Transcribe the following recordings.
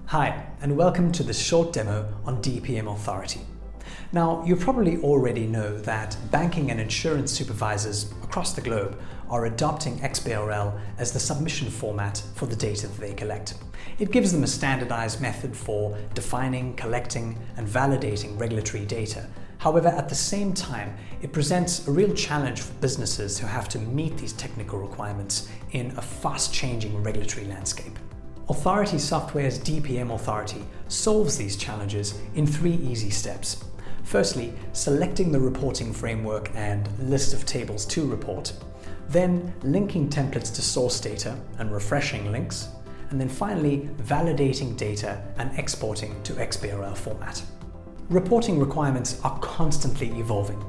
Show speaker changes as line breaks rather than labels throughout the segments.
Hi, and welcome to this short demo on DPM Authority. Now, you probably already know that banking and insurance supervisors across the globe are adopting XBRL as the submission format for the data that they collect. It gives them a standardized method for defining, collecting, and validating regulatory data. However, at the same time, it presents a real challenge for businesses who have to meet these technical requirements in a fast-changing regulatory landscape. Authority Software's DPM Authority solves these challenges in 3 easy steps. Firstly, selecting the reporting framework and list of tables to report, then linking templates to source data and refreshing links, and then finally validating data and exporting to XBRL format. Reporting requirements are constantly evolving.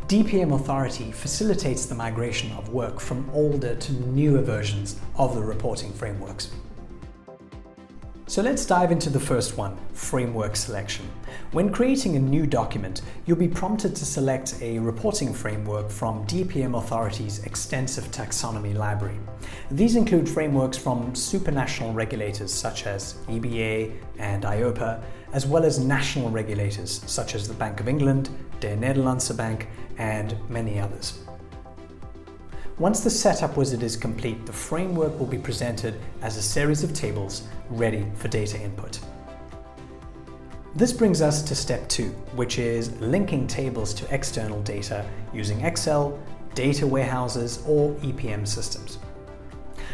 DPM Authority facilitates the migration of work from older to newer versions of the reporting frameworks. So let's dive into the first one, framework selection. When creating a new document, you'll be prompted to select a reporting framework from DPM Authority's extensive taxonomy library. These include frameworks from supranational regulators such as EBA and EIOPA, as well as national regulators such as the Bank of England, De Nederlandse Bank, and many others. Once the setup wizard is complete, the framework will be presented as a series of tables ready for data input. This brings us to step 2, which is linking tables to external data using Excel, data warehouses, or EPM systems.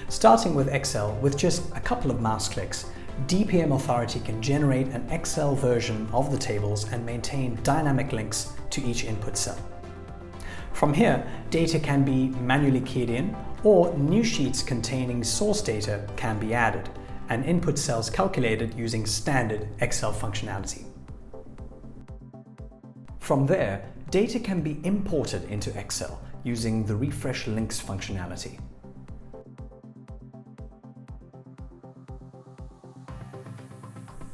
Starting with Excel, with just a couple of mouse clicks, DPM Authority can generate an Excel version of the tables and maintain dynamic links to each input cell. From here, data can be manually keyed in, or new sheets containing source data can be added, and input cells calculated using standard Excel functionality. From there, data can be imported into Excel using the refresh links functionality.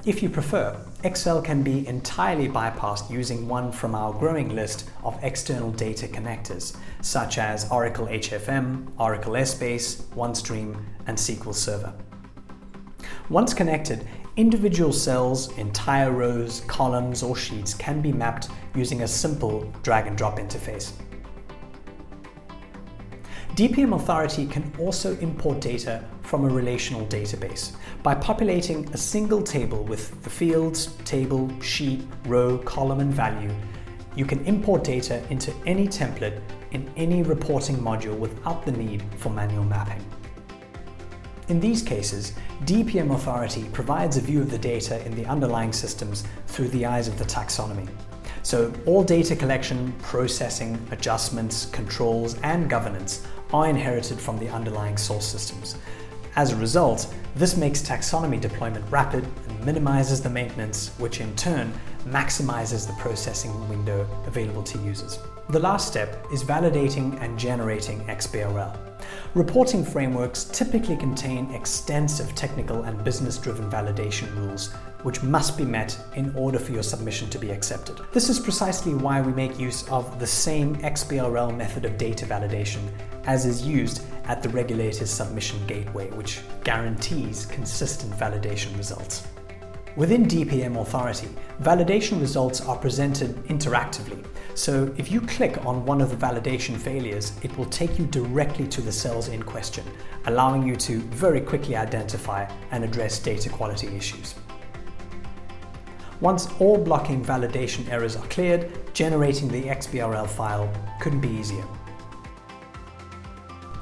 If you prefer, Excel can be entirely bypassed using one from our growing list of external data connectors, such as Oracle HFM, Oracle Essbase, OneStream, and SQL Server. Once connected, individual cells, entire rows, columns, or sheets can be mapped using a simple drag-and-drop interface. DPM Authority can also import data from a relational database. By populating a single table with the fields, table, sheet, row, column, and value, you can import data into any template in any reporting module without the need for manual mapping. In these cases, DPM Authority provides a view of the data in the underlying systems through the eyes of the taxonomy. So all data collection, processing, adjustments, controls, and governance are inherited from the underlying source systems. As a result, this makes taxonomy deployment rapid and minimizes the maintenance, which in turn maximizes the processing window available to users. The last step is validating and generating XBRL. Reporting frameworks typically contain extensive technical and business-driven validation rules, which must be met in order for your submission to be accepted. This is precisely why we make use of the same XBRL method of data validation as is used at the regulator's submission gateway, which guarantees consistent validation results. Within DPM Authority, validation results are presented interactively. So if you click on one of the validation failures, it will take you directly to the cells in question, allowing you to very quickly identify and address data quality issues. Once all blocking validation errors are cleared, generating the XBRL file couldn't be easier.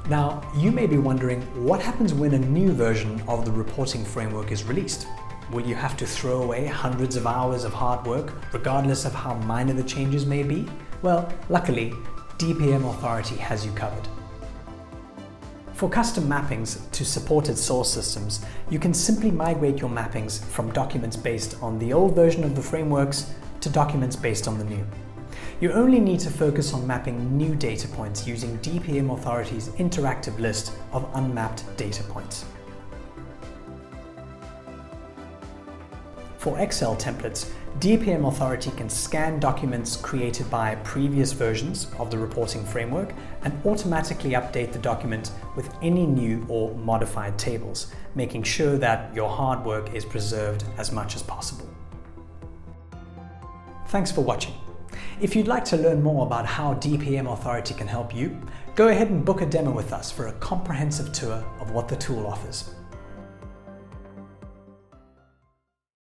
Now, you may be wondering what happens when a new version of the reporting framework is released. Will you have to throw away hundreds of hours of hard work, regardless of how minor the changes may be? Well, luckily, DPM Authority has you covered. For custom mappings to supported source systems, you can simply migrate your mappings from documents based on the old version of the frameworks to documents based on the new. You only need to focus on mapping new data points using DPM Authority's interactive list of unmapped data points. For Excel templates, DPM Authority can scan documents created by previous versions of the reporting framework and automatically update the document with any new or modified tables, making sure that your hard work is preserved as much as possible. Thanks for watching. If you'd like to learn more about how DPM Authority can help you, go ahead and book a demo with us for a comprehensive tour of what the tool offers.